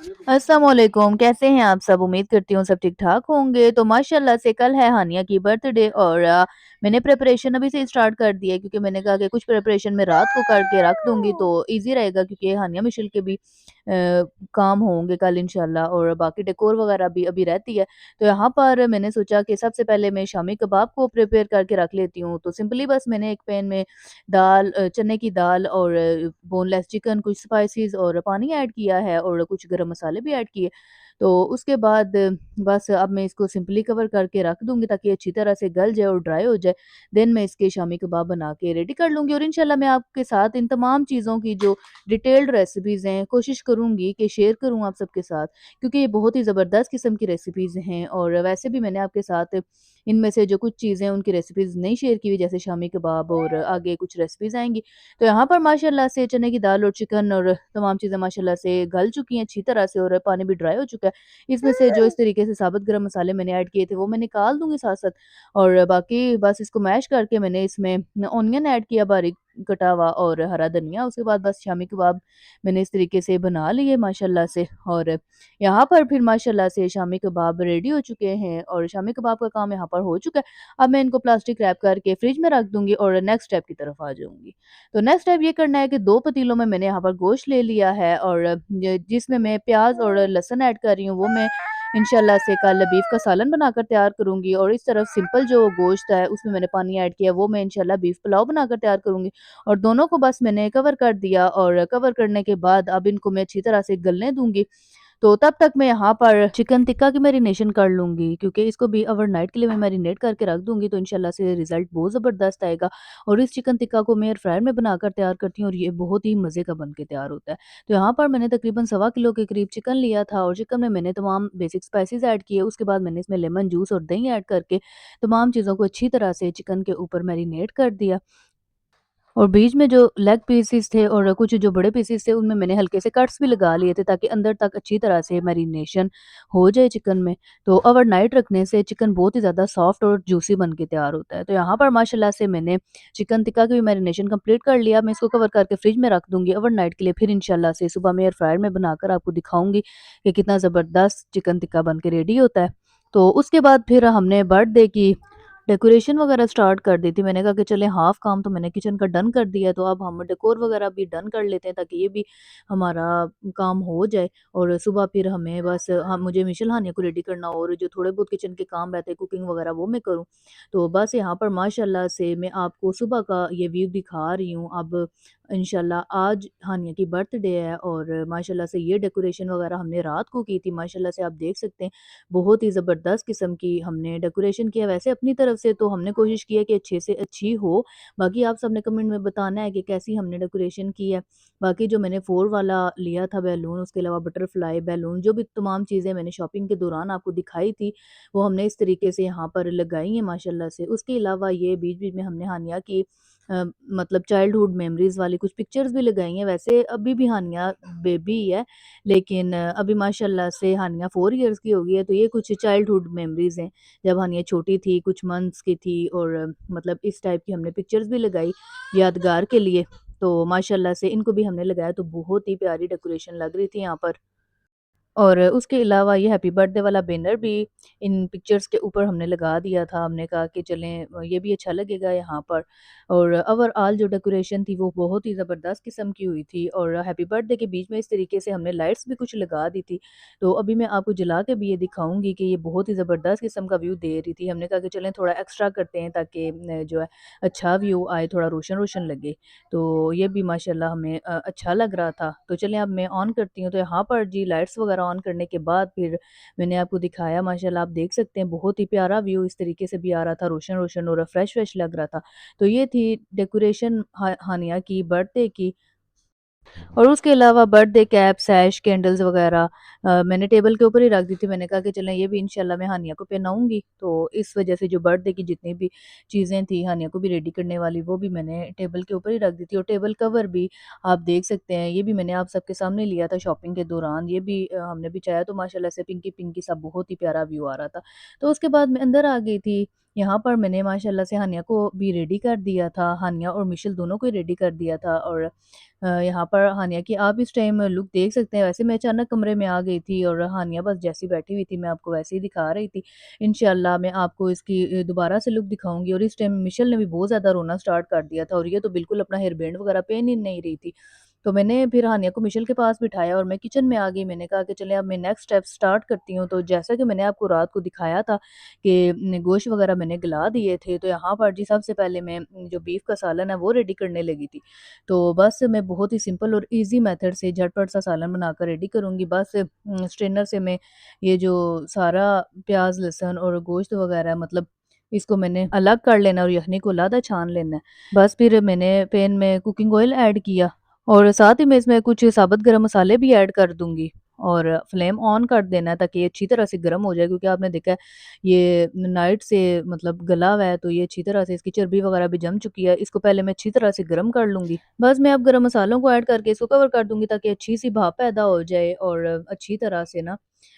अस्सलाम वालेकुम, कैसे हैं आप सब? उम्मीद करती हूँ सब ठीक-ठाक होंगे। तो माशाल्लाह से कल है हानिया की बर्थडे और मैंने प्रिपरेशन अभी से स्टार्ट कर दी है क्योंकि मैंने कहा कि कुछ प्रिपरेशन मैं रात को करके रख दूँगी तो ईज़ी रहेगा क्योंकि हानिया मिशेल के भी काम होंगे कल इंशाल्लाह और बाकी डेकोर वगैरह भी अभी रहती है। तो यहाँ पर मैंने सोचा कि सबसे पहले मैं शामी कबाब को प्रिपेयर करके रख लेती हूँ। तो सिंपली बस मैंने एक पैन में चने की दाल और बोनलेस चिकन, कुछ स्पाइसेस और पानी ऐड किया है और कुछ गरम मसाले भी ऐड किए। तो उसके बाद बस अब मैं इसको सिंपली कवर करके रख दूँगी ताकि अच्छी तरह से गल जाए और ड्राई हो जाए। देन मैं इसके शामी कबाब बना के रेडी कर लूँगी और इंशाल्लाह मैं आपके साथ इन तमाम चीज़ों की जो डिटेल्ड रेसिपीज़ हैं, कोशिश करूँगी कि शेयर करूँ आप सबके साथ क्योंकि ये बहुत ही ज़बरदस्त किस्म की रेसिपीज़ हैं और वैसे भी मैंने आपके साथ इनमें से जो कुछ चीज़ें हैं उनकी रेसिपीज़ नहीं शेयर की हुई जैसे शामी कबाब और आगे कुछ रेसिपीज़ आएँगी। तो यहाँ पर माशाल्लाह से चने की दाल और चिकन और तमाम चीज़ें माशाल्लाह से गल चुकी हैं अच्छी तरह से और पानी भी ड्राई हो चुका है। इसमें से जो इस तरीके से साबुत गरम मसाले मैंने ऐड किए थे वो मैं निकाल दूँगी साथ-साथ और बाकी बस इसको मैश करके मैंने इसमें ऑनियन ऐड किया बारीक कटा हुआ और हरा धनिया। उसके बाद बस शामी कबाब मैंने इस तरीके से बना लिए माशाल्लाह से और यहाँ पर फिर माशाल्लाह से शामी कबाब रेडी हो चुके हैं और शामी कबाब का काम यहाँ पर हो चुका है। अब मैं इनको प्लास्टिक रैप करके फ्रिज में रख दूँगी और नेक्स्ट स्टेप की तरफ आ जाऊँगी। तो नेक्स्ट स्टेप ये करना है कि 2 पतीलों में मैंने यहाँ पर गोश्त ले लिया है और जिसमें मैं प्याज़ और लहसुन ऐड कर रही हूँ वो मैं इंशाल्लाह से कल बीफ का सालन बनाकर तैयार करूँगी और इस तरफ सिंपल जो गोश्त है उसमें मैंने पानी ऐड किया वो मैं इंशाल्लाह बीफ पुलाव बनाकर तैयार करूँगी और दोनों को बस मैंने कवर कर दिया और कवर करने के बाद अब इनको मैं अच्छी तरह से गलने दूँगी। तो तब तक मैं यहाँ पर चिकन टिक्का की मैरिनेशन कर लूँगी क्योंकि इसको भी ओवरनाइट के लिए मैं मैरिनेट करके रख दूँगी तो इंशाल्लाह से रिज़ल्ट बहुत ज़बरदस्त आएगा और इस चिकन टिक्का को मैं एयर फ्रायर में बनाकर तैयार करती हूँ और ये बहुत ही मज़े का बन के तैयार होता है। तो यहाँ पर मैंने तकरीबन सवा किलो के करीब चिकन लिया था और चिकन में मैंने तमाम बेसिक स्पाइसेस ऐड किए। उसके बाद मैंने इसमें लेमन जूस और दही ऐड करके तमाम चीज़ों को अच्छी तरह से चिकन के ऊपर मैरिनेट कर दिया। और बीच में जो लेग पीसेस थे और कुछ जो बड़े पीसेस थे उनमें मैंने हल्के से कट्स भी लगा लिए थे ताकि अंदर तक अच्छी तरह से मैरिनेशन हो जाए चिकन में। तो ओवरनाइट रखने से चिकन बहुत ही ज़्यादा सॉफ्ट और जूसी बन के तैयार होता है। तो यहाँ पर माशाल्लाह से मैंने चिकन टिक्का की भी मैरिनेशन कंप्लीट कर लिया। मैं इसको कवर करके फ्रिज में रख दूँगी ओवरनाइट के लिए। फिर इंशाल्लाह से सुबह मैं एयर फ्रायर में बनाकर आपको दिखाऊँगी कि कितना ज़बरदस्त चिकन टिक्का बन के रेडी होता है। तो उसके बाद फिर हमने बर्थडे की डेकोरेशन वगैरह स्टार्ट कर दी थी। मैंने कहा कि चलें हाफ़ काम तो मैंने किचन का डन कर दिया है, तो अब हम डेकोर वगैरह भी डन कर लेते हैं ताकि ये भी हमारा काम हो जाए और सुबह फिर हमें बस हम मुझे मिशेल हानिया को रेडी करना और जो थोड़े बहुत किचन के काम रहते हैं, कुकिंग वगैरह वो मैं करूँ। तो बस यहाँ पर माशाल्लाह से मैं आपको सुबह का ये व्यू दिखा रही हूँ। अब इंशाल्लाह आज हानिया की बर्थडे है और माशाल्लाह से ये डेकोरेशन वगैरह हमने रात को की थी। माशाल्लाह से आप देख सकते हैं बहुत ही ज़बरदस्त किस्म की हमने डेकोरेशन किया। वैसे अपनी तरफ से तो हमने कोशिश की है कि अच्छे से अच्छी हो, बाकी आप सबने कमेंट में बताना है कि कैसी हमने डेकोरेशन की है। बाकी जो मैंने 4 वाला लिया था बैलून, उसके अलावा बटरफ्लाई बैलून, जो भी तमाम चीज़ें मैंने शॉपिंग के दौरान आपको दिखाई थी, वो हमने इस तरीके से यहाँ पर लगाई हैं माशाल्लाह से। उसके अलावा ये बीच-बीच में हमने हानिया की मतलब चाइल्डहुड मेमोरीज़ वाली कुछ पिक्चर्स भी लगाई हैं। वैसे अभी भी हानिया बेबी ही है, लेकिन अभी माशाल्लाह से हानिया 4 इयर्स की हो गई है, तो ये कुछ चाइल्डहुड मेमोरीज़ हैं, जब हानिया छोटी थी, कुछ मंथ्स की थी और मतलब इस टाइप की हमने पिक्चर्स भी लगाई यादगार के लिए। तो माशाल्लाह से इनको भी हमने लगाया, तो बहुत ही प्यारी डेकोरेशन लग रही थी यहाँ पर। और उसके अलावा ये हैप्पी बर्थडे वाला बैनर भी इन पिक्चर्स के ऊपर हमने लगा दिया था। हमने कहा कि चलें ये भी अच्छा लगेगा यहाँ पर और ओवरऑल जो डेकोरेशन थी वो बहुत ही ज़बरदस्त किस्म की हुई थी और हैप्पी बर्थडे के बीच में इस तरीके से हमने लाइट्स भी कुछ लगा दी थी। तो अभी मैं आपको जला के भी ये दिखाऊँगी कि ये बहुत ही ज़बरदस्त किस्म का व्यू दे रही थी। हमने कहा कि चलें थोड़ा एक्स्ट्रा करते हैं ताकि जो है अच्छा व्यू आए, थोड़ा रोशन-रोशन लगे। तो ये भी माशाल्लाह हमें अच्छा लग रहा था। तो चलें अब मैं ऑन करती हूँ, तो यहाँ पर जी लाइट्स वगैरह ऑन करने के बाद फिर मैंने आपको दिखाया माशाल्लाह आप देख सकते हैं बहुत ही प्यारा व्यू इस तरीके से भी आ रहा था, रोशन-रोशन और फ्रेश-फ्रेश लग रहा था। तो ये थी डेकोरेशन हानिया की बर्थडे की और उसके अलावा बर्थडे कैप, सैश, कैंडल्स वगैरह मैंने टेबल के ऊपर ही रख दी थी। मैंने कहा कि चलें ये भी इंशाल्लाह मैं हानिया को पहनाऊँगी। तो इस वजह से जो बर्थडे की जितनी भी चीज़ें थी हानिया को भी रेडी करने वाली वो भी मैंने टेबल के ऊपर ही रख दी थी और टेबल कवर भी आप देख सकते हैं ये भी मैंने आप सबके सामने लिया था शॉपिंग के दौरान। ये भी हमने बिछाया तो माशाल्लाह से पिंकी-पिंकी सा बहुत ही प्यारा व्यू आ रहा था। तो उसके बाद मैं अंदर आ गई थी यहाँ पर मैंने माशाल्लाह से हानिया को भी रेडी कर दिया था, हानिया और मिशेल दोनों को ही रेडी कर दिया था और यहाँ पर हानिया की आप इस टाइम लुक देख सकते हैं। वैसे मैं अचानक कमरे में आ गई थी और हानिया बस जैसी बैठी हुई थी, मैं आपको वैसे ही दिखा रही थी। इंशाल्लाह मैं आपको इसकी दोबारा से लुक दिखाऊँगी और इस टाइम मिशेल ने भी बहुत ज़्यादा रोना स्टार्ट कर दिया था और ये तो बिल्कुल अपना हेयर बैंड वगैरह पहन ही नहीं रही थी। तो मैंने फिर हानिया को मिशेल के पास बिठाया और मैं किचन में आ गई। मैंने कहा कि चलें अब मैं नेक्स्ट स्टेप स्टार्ट करती हूँ। तो जैसा कि मैंने आपको रात को दिखाया था कि गोश्त वगैरह मैंने गला दिए थे, तो यहाँ पर जी सबसे पहले मैं जो बीफ का सालन है वो रेडी करने लगी थी। तो बस मैं बहुत ही सिंपल और ईज़ी मेथड से झटपट सा सालन बनाकर रेडी करूँगी। बस स्ट्रेनर से मैं ये जो सारा प्याज़, लहसुन और गोश्त वगैरह है, मतलब इसको मैंने अलग कर लेना है और यखनी को अलग छान लेना है। बस फिर मैंने पैन में कुकिंग ऑयल ऐड किया और साथ ही मैं इसमें कुछ साबुत गरम मसाले भी ऐड कर दूँगी और फ्लेम ऑन कर देना है ताकि ये अच्छी तरह से गर्म हो जाए, क्योंकि आपने देखा है ये नाइट से मतलब गला हुआ है, तो ये अच्छी तरह से इसकी चर्बी वगैरह भी जम चुकी है। इसको पहले मैं अच्छी तरह से गर्म कर लूँगी। बस मैं अब गरम मसालों को ऐड करके इसको कवर कर दूँगी ताकि अच्छी-सी भाप पैदा हो जाए और अच्छी तरह से ना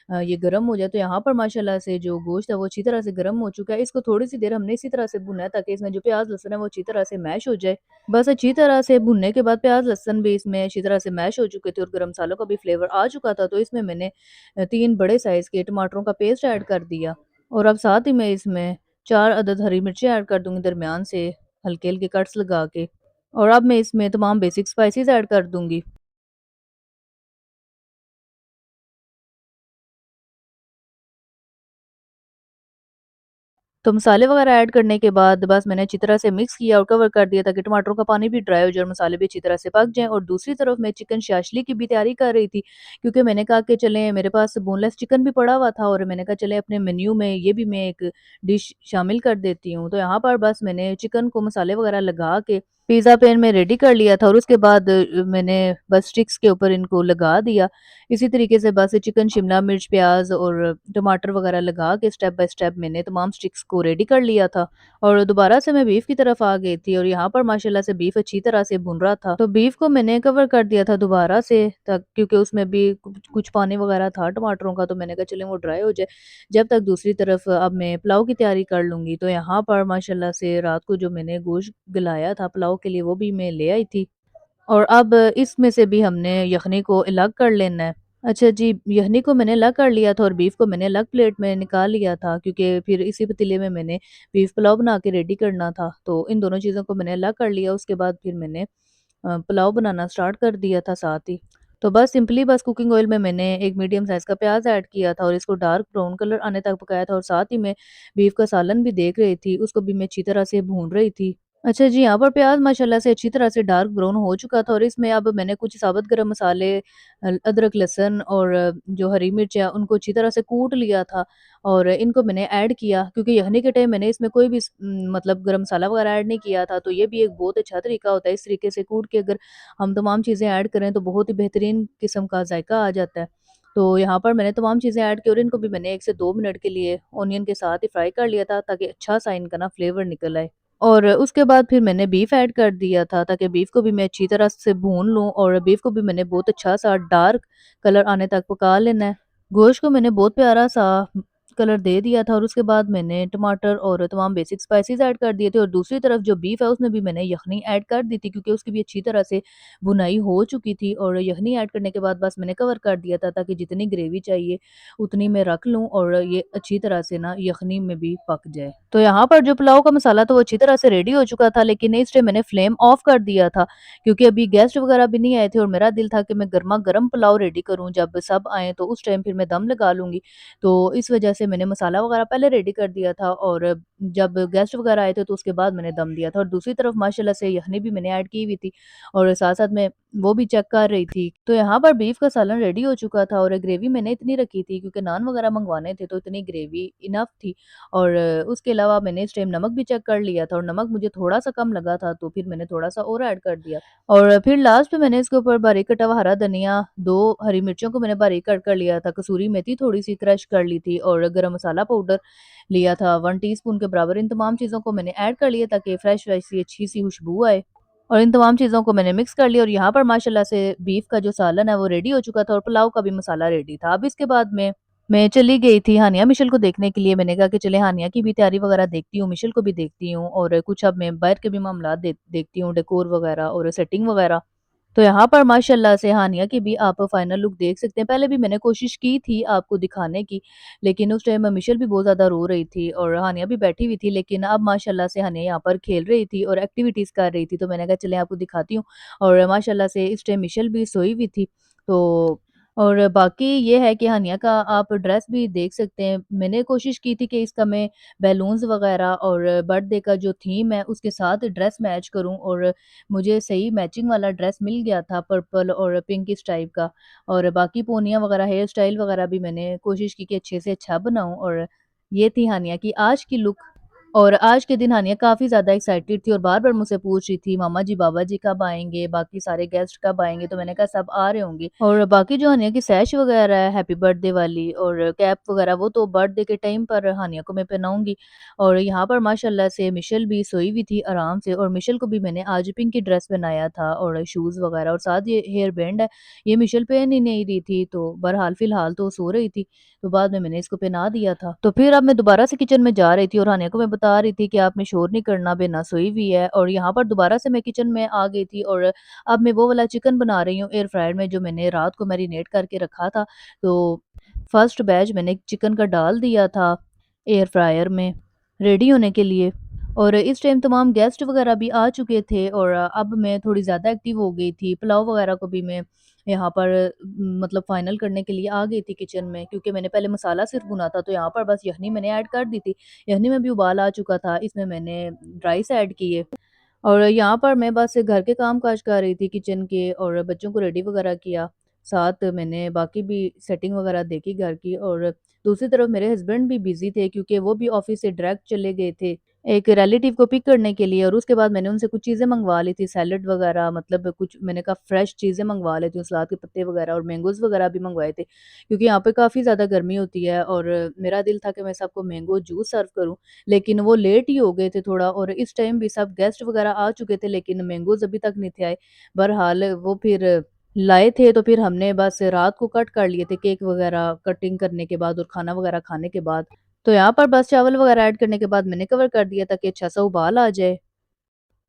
ये गरम हो जाए। तो यहाँ पर माशाल्लाह से जो गोश्त है वो अच्छी तरह से गरम हो चुका है। इसको थोड़ी-सी देर हमने इसी तरह से भुना है ताकि इसमें जो प्याज़, लहसुन है वो अच्छी तरह से मैश हो जाए। बस अच्छी तरह से भुनने के बाद प्याज़, लहसुन भी इसमें अच्छी तरह से मैश हो चुके थे और गरम मसालों का भी फ्लेवर आ चुका था। तो इसमें मैंने 3 बड़े साइज़ के टमाटरों का पेस्ट ऐड कर दिया और अब साथ ही मैं इसमें 4 अदद हरी मिर्ची ऐड कर दूँगी दरमियान से, हल्के-हल्के कट्स लगा के, और अब मैं इसमें तमाम बेसिक स्पाइसेस ऐड कर दूँगी। तो मसाले वगैरह ऐड करने के बाद बस मैंने अच्छी तरह से मिक्स किया और कवर कर दिया ताकि टमाटरों का पानी भी ड्राई हो जाए और मसाले भी अच्छी तरह से पक जाएँ। और दूसरी तरफ मैं चिकन शाशली की भी तैयारी कर रही थी, क्योंकि मैंने कहा कि चलें, मेरे पास बोनलेस चिकन भी पड़ा हुआ था और मैंने कहा चलें अपने मेन्यू में ये भी मैं एक डिश शामिल कर देती हूँ। तो यहाँ पर बस मैंने चिकन को मसाले वगैरह लगा के पिज़्ज़ा पैन में रेडी कर लिया था और उसके बाद मैंने बस स्टिक्स के ऊपर इनको लगा दिया। इसी तरीके से बस चिकन, शिमला मिर्च, प्याज़ और टमाटर वगैरह लगा के स्टेप बाय स्टेप मैंने तमाम स्टिक्स को रेडी कर लिया था और दोबारा से मैं बीफ की तरफ आ गई थी और यहाँ पर माशाल्लाह से बीफ अच्छी तरह से भुन रहा था। तो बीफ को मैंने कवर कर दिया था दोबारा से, तक क्योंकि उसमें भी कुछ कुछ पानी वगैरह था टमाटरों का, तो मैंने कहा चलें वो ड्राई हो जाए जब तक दूसरी तरफ अब मैं पुलाव की तैयारी कर लूँगी। तो यहाँ पर माशाल्लाह से रात को जो मैंने गोश्त गलाया था पुलाव के लिए वो भी मैं ले आई थी और अब इसमें से भी हमने यखनी को अलग कर लेना है। अच्छा जी, यखनी को मैंने अलग कर लिया था और बीफ को मैंने अलग प्लेट में निकाल लिया था, क्योंकि फिर इसी पतीले में मैंने बीफ पुलाव बना के रेडी करना था। तो इन दोनों चीज़ों को मैंने अलग कर लिया, उसके बाद फिर मैंने पुलाव बनाना स्टार्ट कर दिया था साथ ही। तो बस सिंपली बस कुकिंग ऑयल में मैंने एक मीडियम साइज़ का प्याज़ ऐड किया था और इसको डार्क ब्राउन कलर आने तक पकाया था और साथ ही मैं बीफ का सालन भी देख रही थी, उसको भी मैं अच्छी तरह से भून रही थी। अच्छा जी, यहाँ पर प्याज़ माशाल्लाह से अच्छी तरह से डार्क ब्राउन हो चुका था और इसमें अब मैंने कुछ साबुत गरम मसाले, अदरक, लहसुन और जो हरी मिर्च है उनको अच्छी तरह से कूट लिया था और इनको मैंने ऐड किया, क्योंकि यखनी के टाइम मैंने इसमें कोई भी मतलब गरम मसाला वगैरह ऐड नहीं किया था। तो ये भी एक बहुत अच्छा तरीका होता है, इस तरीके से कूट के अगर हम तमाम चीज़ें ऐड करें तो बहुत ही बेहतरीन किस्म का जायका आ जाता है। तो यहाँ पर मैंने तमाम चीज़ें ऐड की और इनको भी मैंने 1 से 2 मिनट के लिए ऑनियन के साथ ही फ्राई कर लिया था ताकि अच्छा सा इनका ना फ्लेवर निकल आए। और उसके बाद फिर मैंने बीफ ऐड कर दिया था ताकि बीफ को भी मैं अच्छी तरह से भून लूँ और बीफ को भी मैंने बहुत अच्छा-सा डार्क कलर आने तक पका लेना है। गोश्त को मैंने बहुत प्यारा-सा कलर दे दिया था और उसके बाद मैंने टमाटर और तमाम बेसिक स्पाइसेस ऐड कर दिए थे और दूसरी तरफ जो बीफ है उसमें भी मैंने यखनी ऐड कर दी थी, क्योंकि उसकी भी अच्छी तरह से भुनाई हो चुकी थी और यखनी ऐड करने के बाद बस मैंने कवर कर दिया था ताकि जितनी ग्रेवी चाहिए उतनी मैं रख लूँ और ये अच्छी तरह से ना यखनी में भी पक जाए। तो यहाँ पर जो पुलाव का मसाला था वो अच्छी तरह से रेडी हो चुका था, लेकिन इस टाइम मैंने फ्लेम ऑफ कर दिया था, क्योंकि अभी गेस्ट वगैरह भी नहीं आए थे और मेरा दिल था कि मैं गरमा-गरम पुलाव रेडी करूँ, जब सब आएँ तो उस टाइम फिर मैं दम लगा लूँगी। तो इस वजह से मैंने मसाला वगैरह पहले रेडी कर दिया था और जब गेस्ट वगैरह आए थे तो उसके बाद मैंने दम दिया था और दूसरी तरफ माशाल्लाह से यखनी भी मैंने ऐड की हुई थी और साथ-साथ मैं वो भी चेक कर रही थी। तो यहाँ पर बीफ का सालन रेडी हो चुका था और ग्रेवी मैंने इतनी रखी थी क्योंकि नान वगैरह मँगवाने थे, तो इतनी ग्रेवी इनफ थी और उसके अलावा मैंने इस टाइम नमक भी चेक कर लिया था और नमक मुझे थोड़ा-सा कम लगा था, तो फिर मैंने थोड़ा-सा और ऐड कर दिया और फिर लास्ट में मैंने इसके ऊपर बारीक कटा हुआ हरा धनिया, 2 हरी मिर्चों को मैंने बारीक कट कर लिया था, कसूरी मेथी थोड़ी-सी क्रश कर ली थी और गरम मसाला पाउडर लिया था 1 टीस्पून के बराबर। इन तमाम चीज़ों को मैंने ऐड कर लिया ताकि फ्रेश-फ्रेश सी अच्छी-सी खुशबू आए और इन तमाम चीज़ों को मैंने मिक्स कर लिया और यहाँ पर माशाल्लाह से बीफ का जो सालन है वो रेडी हो चुका था और पुलाव का भी मसाला रेडी था। अब इसके बाद में मैं चली गई थी हानिया मिशेल को देखने के लिए। मैंने कहा कि चले हानिया की भी तैयारी वगैरह देखती हूँ, मिशेल को भी देखती हूँ और कुछ अब मैं बाहर के भी मामलात देखती हूँ, डेकोर वगैरह और सेटिंग वगैरह। तो यहाँ पर माशाल्लाह से हानिया की भी आप फाइनल लुक देख सकते हैं। पहले भी मैंने कोशिश की थी आपको दिखाने की, लेकिन उस टाइम मिशेल भी बहुत ज़्यादा रो रही थी और हानिया भी बैठी हुई थी। लेकिन अब माशाल्लाह से हानिया यहाँ पर खेल रही थी और एक्टिविटीज़ कर रही थी, तो मैंने कहा चलें आपको दिखाती हूँ। और माशाल्लाह से इस टाइम मिशेल भी सोई हुई थी। तो और बाकी ये है कि हानिया का आप ड्रेस भी देख सकते हैं। मैंने कोशिश की थी कि इसका मैं बैलून्स वगैरह और बर्थडे का जो थीम है उसके साथ ड्रेस मैच करूँ और मुझे सही मैचिंग वाला ड्रेस मिल गया था पर्पल और पिंकिश टाइप का। और बाकी पोनियाँ वगैरह हेयर स्टाइल वगैरह भी मैंने कोशिश की कि अच्छे से अच्छा बनाऊँ और ये थी हानिया की आज की लुक। और आज के दिन हानिया काफ़ी ज़्यादा एक्साइटेड थी और बार-बार मुझसे पूछ रही थी, "मामा जी, बाबा जी कब आएँगे? बाकी सारे गेस्ट कब आएँगे?" तो मैंने कहा सब आ रहे होंगे। और बाकी जो हानिया की सैश वगैरह है हैप्पी बर्थडे वाली और कैप वगैरह वो तो बर्थडे के टाइम पर हानिया को मैं पहनाऊँगी। और यहाँ पर माशाल्लाह से मिशेल भी सोई हुई थी आराम से और मिशेल को भी मैंने आज पिंक की ड्रेस पहनाया था और शूज़ वगैरह और साथ ये हेयर बैंड है, ये मिशेल पहन ही नहीं रही थी, तो बहरहाल फ़िलहाल तो सो रही थी। तो बाद में मैंने इसको पहना दिया था। तो फिर अब मैं दोबारा से किचन में जा रही थी और हानिया को मैं बता रही थी कि आपने शोर नहीं करना, बेना सोई हुई है। और यहाँ पर दोबारा से मैं किचन में आ गई थी और अब मैं वो वाला चिकन बना रही हूँ एयर फ्रायर में जो मैंने रात को मैरिनेट करके रखा था। तो फर्स्ट बैच मैंने चिकन का डाल दिया था एयर फ्रायर में रेडी होने के लिए। और इस टाइम तमाम गेस्ट वगैरह भी आ चुके थे और अब मैं थोड़ी ज़्यादा एक्टिव हो गई थी। पुलाव वगैरह को भी मैं यहाँ पर मतलब फाइनल करने के लिए आ गई थी किचन में, क्योंकि मैंने पहले मसाला सिर्फ़ भुना था, तो यहाँ पर बस यखनी मैंने ऐड कर दी थी। यखनी में भी उबाल आ चुका था, इसमें मैंने राइस ऐड किए और यहाँ पर मैं बस घर के काम-काज कर रही थी किचन के और बच्चों को रेडी वगैरह किया। साथ मैंने बाकी भी सेटिंग वगैरह देखी घर की और दूसरी तरफ मेरे हस्बैंड भी बिज़ी थे क्योंकि वो भी ऑफ़िस से डायरेक्ट चले गए थे, एक रिलेटिव को पिक करने के लिए। और उसके बाद मैंने उनसे कुछ चीज़ें मँगवा ली थी, सैलेड वगैरह, मतलब कुछ मैंने कहा फ्रेश चीज़ें मँगवा लेती हूँ, सलाद के पत्ते वगैरह और मैंगोज़ वगैरह भी मँगवाए थे, क्योंकि यहाँ पे काफ़ी ज़्यादा गर्मी होती है और मेरा दिल था कि मैं सबको मैंगो जूस सर्व करूँ। लेकिन वो लेट ही हो गए थे थोड़ा और इस टाइम भी सब गेस्ट वगैरह आ चुके थे, लेकिन मैंगोज़ अभी तक नहीं थे आए। बहरहाल वो फिर लाए थे, तो फिर हमने बस रात को कट कर लिए थे केक वगैरह कटिंग करने के बाद और खाना वगैरह खाने के बाद। तो यहाँ पर बस चावल वगैरह ऐड करने के बाद मैंने कवर कर दिया ताकि अच्छा-सा उबाल आ जाए।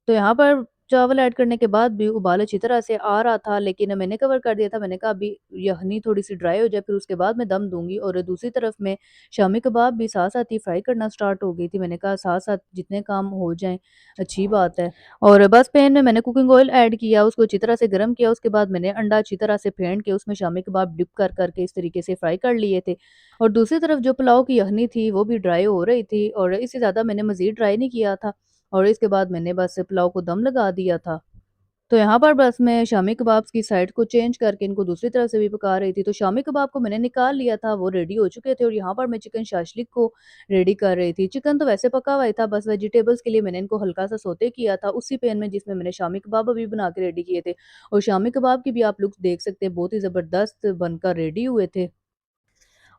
तो यहाँ पर चावल ऐड करने के बाद भी उबाल अच्छी तरह से आ रहा था, लेकिन मैंने कवर कर दिया था। मैंने कहा अभी यखनी थोड़ी-सी ड्राई हो जाए, फिर उसके बाद मैं दम दूँगी। और दूसरी तरफ मैं शामी कबाब भी साथ-साथ ही फ्राई करना स्टार्ट हो गई थी। मैंने कहा साथ-साथ जितने काम हो जाएँ, अच्छी बात है। और बस पैन में मैंने कुकिंग ऑयल ऐड किया, उसको अच्छी तरह से गरम किया। उसके बाद मैंने अंडा अच्छी तरह से फेंट के उसमें शामी कबाब डिप कर के इस तरीके से फ्राई कर लिए थे। और दूसरी तरफ जो पुलाव की यखनी थी, वो भी ड्राई हो रही थी और इससे ज़्यादा मैंने मज़ीद ड्राई नहीं किया था। और इसके बाद मैंने बस पुलाव को दम लगा दिया था। तो यहाँ पर बस मैं शामी कबाब्स की साइड को चेंज करके इनको दूसरी तरफ से भी पका रही थी। तो शामी कबाब को मैंने निकाल लिया था, वो रेडी हो चुके थे और यहाँ पर मैं चिकन शाशलिक को रेडी कर रही थी। चिकन तो वैसे पका हुआ ही था, बस वेजिटेबल्स के लिए मैंने इनको हल्का-सा सौते किया था उसी पैन में जिसमें मैंने शामी कबाब अभी बना के रेडी किए थे। और शामी कबाब की भी आप लुक्स देख सकते हैं, बहुत ही ज़बरदस्त बनकर रेडी हुए थे।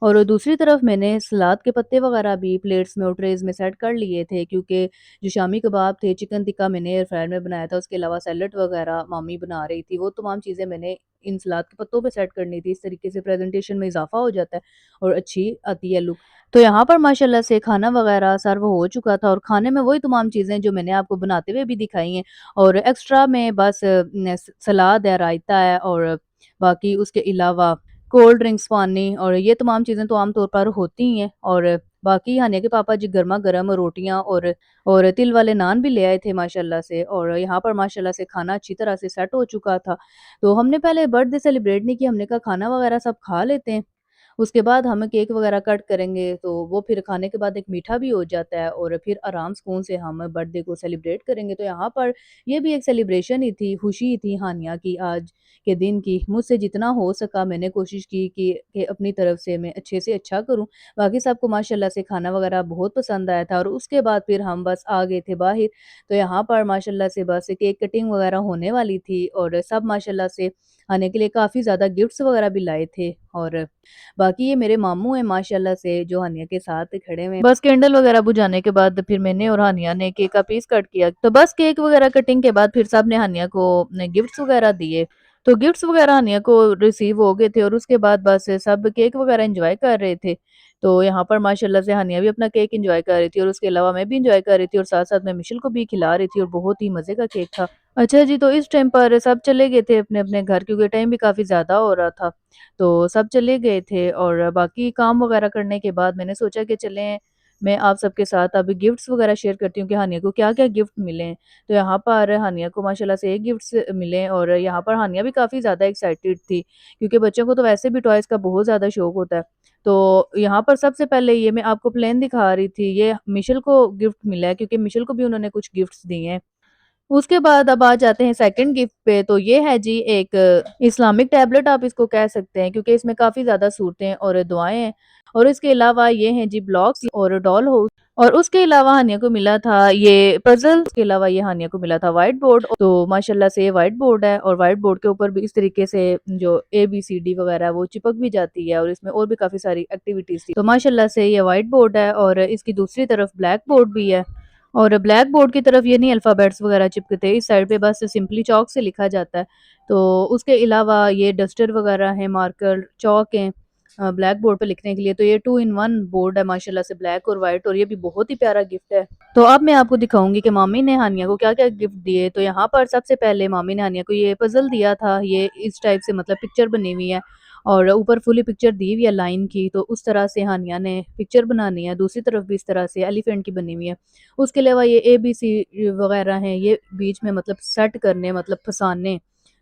और दूसरी तरफ मैंने सलाद के पत्ते वगैरह भी प्लेट्स में और ट्रेज़ में सेट कर लिए थे, क्योंकि जो शामी कबाब थे, चिकन टिक्का मैंने एयर फ्रायर में बनाया था, उसके अलावा सैलेड वगैरह मम्मी बना रही थी, वो तमाम चीज़ें मैंने इन सलाद के पत्तों पे सेट करनी थी। इस तरीके से प्रेज़ेंटेशन में इज़ाफ़ा हो जाता है और अच्छी आती है लुक। तो यहाँ पर माशाल्लाह से खाना वगैरह सर्व हो चुका था और खाने में वही तमाम चीज़ें जो मैंने आपको बनाते हुए भी दिखाई हैं और एक्स्ट्रा में बस सलाद है, रायता है और बाकी उसके अलावा कोल्ड ड्रिंक्स, पानी और ये तमाम चीज़ें तो आम तौर पर होती ही हैं। और बाकी हानिया के पापा जी गरमा-गरम रोटियाँ और तिल वाले नान भी ले आए थे माशाल्लाह से। और यहाँ पर माशाल्लाह से खाना अच्छी तरह से सेट हो चुका था। तो हमने पहले बर्थडे सेलिब्रेट नहीं किया, हमने कहा खाना वगैरह सब खा लेते हैं। उसके बाद हम केक वगैरह कट करेंगे, तो वो फिर खाने के बाद एक मीठा भी हो जाता है और फिर आराम सुकून से हम बर्थडे को सेलिब्रेट करेंगे। तो यहाँ पर ये भी एक सेलिब्रेशन ही थी, खुशी ही थी हानिया की आज के दिन की। मुझसे जितना हो सका मैंने कोशिश की कि अपनी तरफ से मैं अच्छे से अच्छा करूँ। बाकी सबको माशाल्लाह से खाना वगैरह बहुत पसंद आया था और उसके बाद फिर हम बस आ गए थे बाहर। तो यहाँ पर माशाल्लाह से बस केक कटिंग वगैरह होने वाली थी और सब माशाल्लाह से आने के लिए काफ़ी ज़्यादा गिफ्ट्स वगैरह भी लाए थे। और बाकी ये मेरे मामू हैं माशाल्लाह से जो हानिया के साथ खड़े हुए हैं। बस कैंडल वगैरह बुझाने के बाद फिर मैंने और हानिया ने केक का पीस कट किया। तो बस केक वगैरह कटिंग के बाद फिर सब ने हानिया को गिफ्ट्स वगैरह दिए। तो गिफ्ट्स वगैरह हानिया को रिसीव हो गए थे और उसके बाद बस सब केक वगैरह एन्जॉय कर रहे थे। तो यहाँ पर माशाल्लाह से हानिया भी अपना केक एन्जॉय कर रही थी और उसके अलावा मैं भी एन्जॉय कर रही थी और साथ-साथ मैं मिशेल को भी खिला रही थी और बहुत ही मज़े का केक था। अच्छा जी, तो इस टाइम पर सब चले गए थे अपने-अपने घर क्योंकि टाइम भी काफ़ी ज़्यादा हो रहा था। तो सब चले गए थे और बाकी काम वगैरह करने के बाद मैंने सोचा कि चलें, मैं आप सबके साथ अभी गिफ्ट्स वगैरह शेयर करती हूँ कि हानिया को क्या-क्या गिफ्ट मिले हैं। तो यहाँ पर हानिया को माशाल्लाह से 1 गिफ्ट्स मिले और यहाँ पर हानिया भी काफ़ी ज़्यादा एक्साइटेड थी, क्योंकि बच्चों को तो वैसे भी टॉयज़ का बहुत ज़्यादा शौक होता है। तो यहाँ पर सबसे पहले ये मैं आपको प्लेन दिखा रही थी, ये मिशेल को गिफ्ट मिला है क्योंकि मिशेल को भी उन्होंने कुछ गिफ्ट्स दिए हैं। उसके बाद अब आ जाते हैं सेकंड गिफ्ट पे, तो ये है जी एक इस्लामिक टैबलेट आप इसको कह सकते हैं क्योंकि इसमें काफ़ी ज़्यादा सूरतें और दुआएँ हैं और इसके अलावा ये हैं जी ब्लॉक्स और डॉल हाउस और उसके अलावा हानिया को मिला था ये पज़ल, उसके अलावा ये हानिया को मिला था व्हाइट बोर्ड। तो माशाल्लाह से ये व्हाइट बोर्ड है और व्हाइट बोर्ड के ऊपर भी इस तरीके से जो एबीसीडी वगैरह है वो चिपक भी जाती है और इसमें और भी काफ़ी सारी एक्टिविटीज़ थी। तो माशाल्लाह से ये व्हाइट बोर्ड है और इसकी दूसरी तरफ ब्लैक बोर्ड भी है। और ब्लैक बोर्ड की तरफ ये नहीं अल्फ़ाबेट्स वगैरह चिपकते, इस साइड पे बस सिंपली चॉक से लिखा जाता है। तो उसके अलावा ये डस्टर वगैरह हैं, मार्कर, चॉक हैं ब्लैक बोर्ड पे लिखने के लिए। तो ये 2 इन 1 बोर्ड है माशाल्लाह से ब्लैक और व्हाइट और ये भी बहुत ही प्यारा गिफ्ट है। तो अब मैं आपको दिखाऊँगी कि मामी ने हानिया को क्या-क्या गिफ्ट दिए। तो यहाँ पर सबसे पहले मामी ने हानिया को ये पज़ल दिया था, ये इस टाइप से मतलब पिक्चर बनी हुई है और ऊपर फुली पिक्चर दी हुई है लाइन की, तो उस तरह से हानिया ने पिक्चर बनानी है, दूसरी तरफ भी इस तरह से एलिफेंट की बनी हुई है। उसके अलावा ये एबीसी वगैरह हैं, ये बीच में मतलब सेट करने मतलब फँसाने,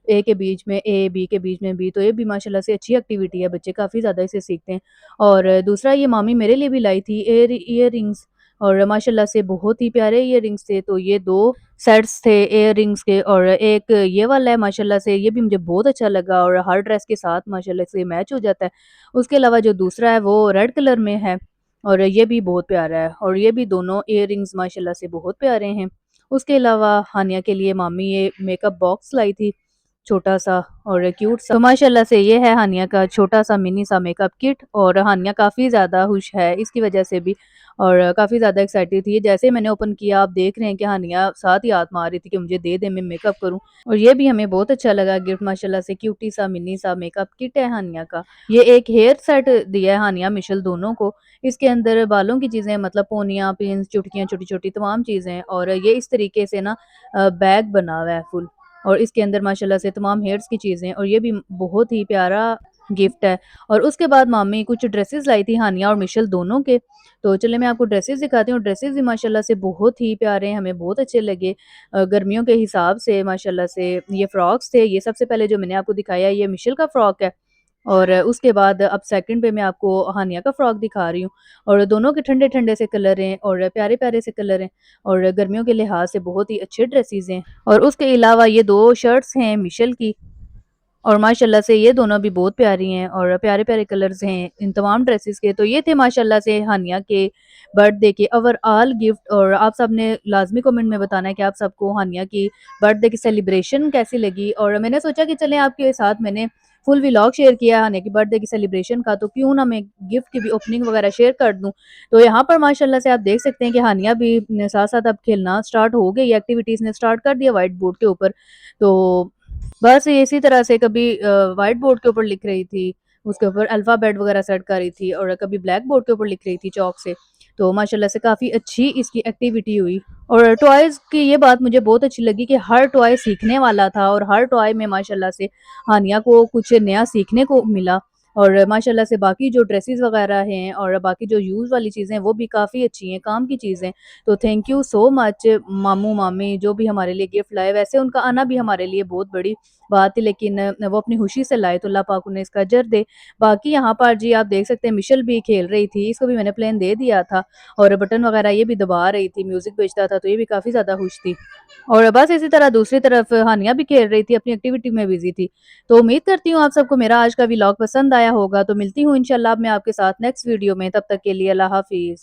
ए के बीच में ए, बी के बीच में बी, तो ये भी माशाल्लाह से अच्छी एक्टिविटी है, बच्चे काफ़ी ज़्यादा इसे सीखते हैं। और दूसरा ये मामी मेरे लिए भी लाई थी ईयररिंग्स और माशाल्लाह से बहुत ही प्यारे ईयररिंग्स थे, तो ये 2 सेट्स थे ईयररिंग्स के और एक ये वाला है माशाल्लाह से, ये भी मुझे बहुत अच्छा लगा और हर ड्रेस के साथ माशाल्लाह से मैच हो जाता है। उसके अलावा जो दूसरा है वो रेड कलर में है और ये भी बहुत प्यारा है और ये भी दोनों इयररिंग्स माशाल्लाह से बहुत प्यारे हैं। उसके अलावा हानिया के लिए मामी ये मेकअप बॉक्स लाई थी, छोटा-सा और क्यूट सा। तो माशाल्लाह से ये है हानिया का छोटा-सा मिनी सा मेकअप किट और हानिया काफ़ी ज़्यादा खुश है इसकी वजह से भी और काफ़ी ज़्यादा एक्साइटेड थी। जैसे ही मैंने ओपन किया आप देख रहे हैं कि हानिया साथ ही हाथ मार रही थी कि मुझे दे दे मैं मेकअप करूँ और ये भी हमें बहुत अच्छा लगा गिफ्ट माशाल्लाह से क्यूटी सा मिनी सा मेकअप किट है हानिया का। ये एक हेयर सेट दिया है हानिया मिशेल दोनों को। इसके अंदर बालों की चीज़ें मतलब पोनियाँ, पिन्स, चुटकियाँ छोटी-छोटी तमाम चीज़ें और ये इस तरीके से ना बैग बना हुआ है फुल और इसके अंदर माशाल्लाह से तमाम हेयर्स की चीज़ें और ये भी बहुत ही प्यारा गिफ्ट है। और उसके बाद मामी कुछ ड्रेसेस लाई थी हानिया और मिशेल दोनों के। तो चलिए मैं आपको ड्रेसेस दिखाती हूँ। ड्रेसेस भी माशाल्लाह से बहुत ही प्यारे हैं, हमें बहुत अच्छे लगे। गर्मियों के हिसाब से माशाल्लाह से ये फ्रॉक्स थे। ये सबसे पहले जो मैंने आपको दिखाया ये मिशेल का फ्रॉक है। और उसके बाद अब सेकंड पे मैं आपको हानिया का फ्रॉक दिखा रही हूँ और दोनों के ठंडे-ठंडे से कलर हैं और प्यारे-प्यारे से कलर हैं और गर्मियों के लिहाज से बहुत ही अच्छे ड्रेसेस हैं। और उसके अलावा ये 2 शर्ट्स हैं मिशेल की और माशाल्लाह से ये दोनों भी बहुत प्यारी हैं और प्यारे-प्यारे कलर्स हैं इन तमाम ड्रेसेस के। तो ये थे माशाल्लाह से हानिया के बर्थडे के ओवरऑल गिफ्ट और आप सब ने लाज़मी कमेंट में बताना है कि आप सबको हानिया की बर्थडे की सेलिब्रेशन कैसी लगी। और मैंने सोचा कि चलें आपके साथ मैंने फुल व्लॉग शेयर किया हानिया की बर्थडे की सेलिब्रेशन का, तो क्यों ना मैं गिफ्ट की भी ओपनिंग वगैरह शेयर कर दूँ। तो यहाँ पर माशाल्लाह से आप देख सकते हैं कि हानिया भी साथ-साथ अब खेलना स्टार्ट हो गई, एक्टिविटीज़ ने स्टार्ट कर दिया व्हाइट बोर्ड के ऊपर। तो बस ये इसी तरह से कभी व्हाइट बोर्ड के ऊपर लिख रही थी, उसके ऊपर अल्फ़ाबेट वगैरह सेट कर रही थी और कभी ब्लैक बोर्ड के ऊपर लिख रही थी चॉक से। तो माशाल्लाह से काफ़ी अच्छी इसकी एक्टिविटी हुई और टॉयज़ की ये बात मुझे बहुत अच्छी लगी कि हर टॉय सीखने वाला था और हर टॉय में माशाल्लाह से हानिया को कुछ नया सीखने को मिला और माशाल्लाह से बाकी जो ड्रेसेस वगैरह हैं और बाकी जो यूज़ वाली चीज़ें हैं वो भी काफ़ी अच्छी हैं, काम की चीज़ें। तो थैंक यू सो मच मामू-मामी जो भी हमारे लिए गिफ्ट लाए। वैसे उनका आना भी हमारे लिए बहुत बड़ी बात थी लेकिन वो अपनी खुशी से लाए तो अल्लाह पाक उन्हें इसका अजर दे। बाकी यहाँ पर जी आप देख सकते हैं मिशेल भी खेल रही थी, इसको भी मैंने प्लेन दे दिया था और बटन वगैरह ये भी दबा रही थी, म्यूज़िक बजता था तो ये भी काफ़ी ज़्यादा खुश थी। और बस इसी तरह दूसरी तरफ हानिया भी खेल रही थी, अपनी एक्टिविटी में बिज़ी थी। तो उम्मीद करती हूँ आप सबको मेरा आज का व्लॉग पसंद आया होगा, तो मिलती हूँ इंशाल्लाह अब मैं आपके साथ नेक्स्ट वीडियो में, तब तक के लिए अल्लाह हाफ़िज़।